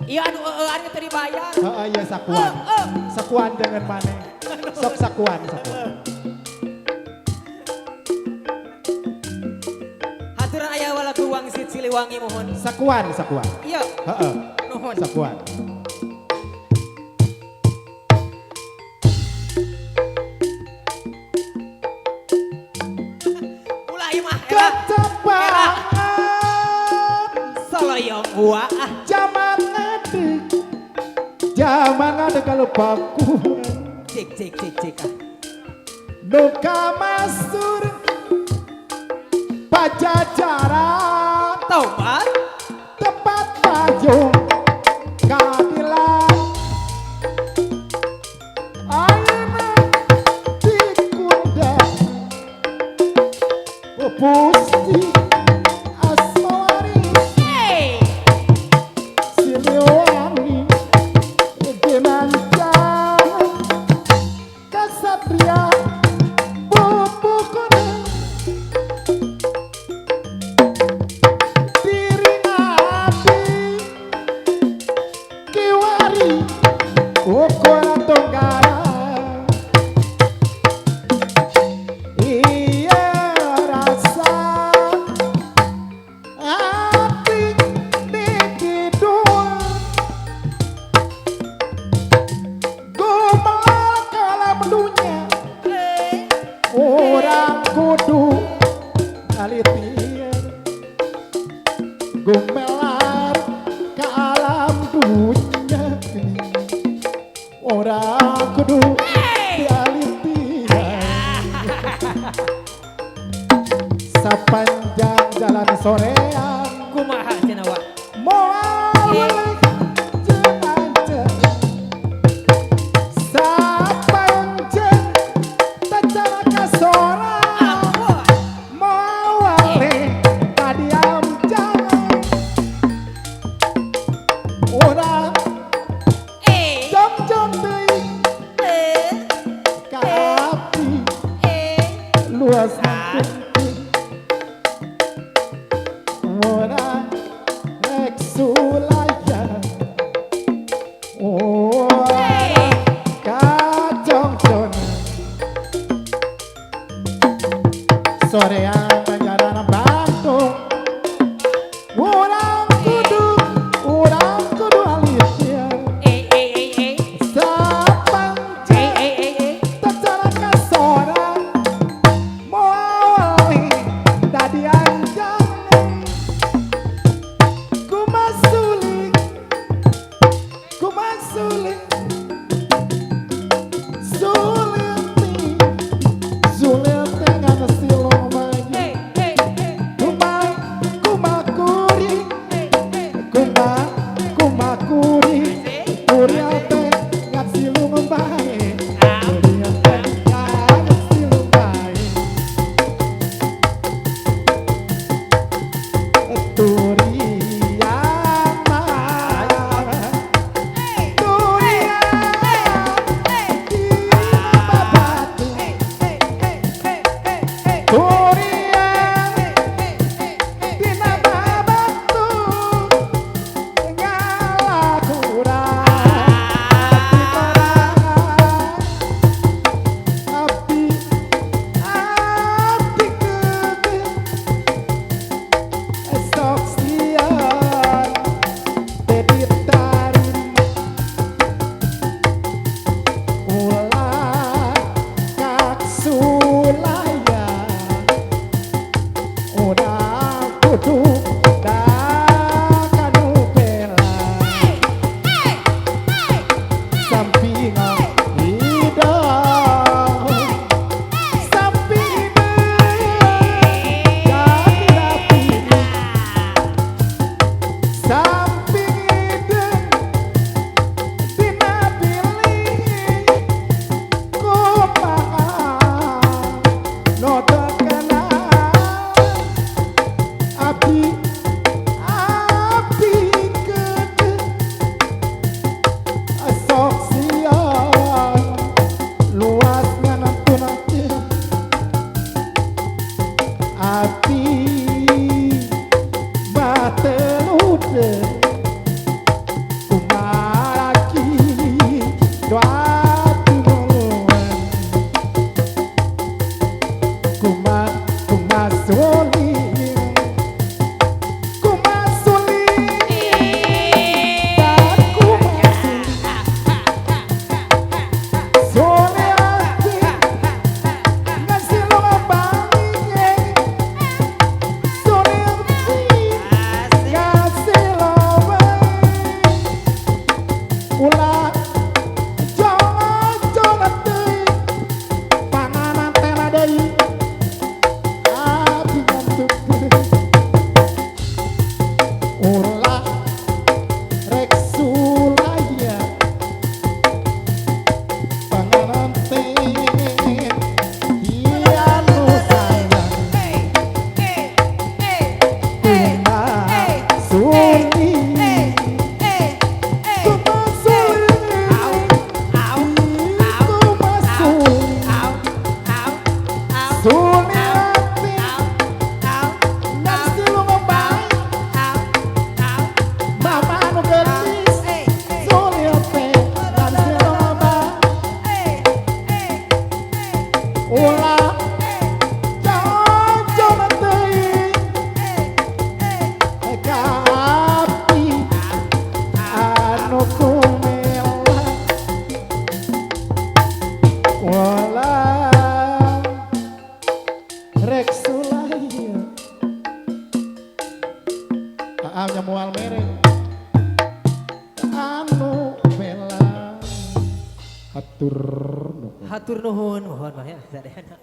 Iya anu teu dibayar. Iya sakuan. Sakuan dengan mana? Sok sakuan. Haturan aya walaku wangsit Siliwangi mohon. Sakuan. Iya. Heeh. Nuhun. Sakuan. Ulah ieu mah era. Kecapangan Saloyong gua Zaman ada kalau baku cek. Nuka masur Pajajaran Taubat. Tempat payung keadilan Ayeuna dikunda Pusti Asmawari Hey. Siliwangi Ginanjar Kasatria Pupukuna Diri Nabi Kiwari Ukura Tunggara Iya rasa hati di kidul Gumelar kalam dunia Orang kudu alitian Gumelar ke alam dunia Orang kudu dialitian Sepanjang jalan sorean Kumaha cenah wa. Moal balik jenajah Sapanjang tacara kasoran Ampun. Moal balik kadiam jangan Orang jom deui ka api luas penting Orang rek sulaya Orang kajongjon Sorean Banjaran Bandung Orang kudu mual mere anu bela hatur nuhun Hatur nuhun mohon mah ya sadayana.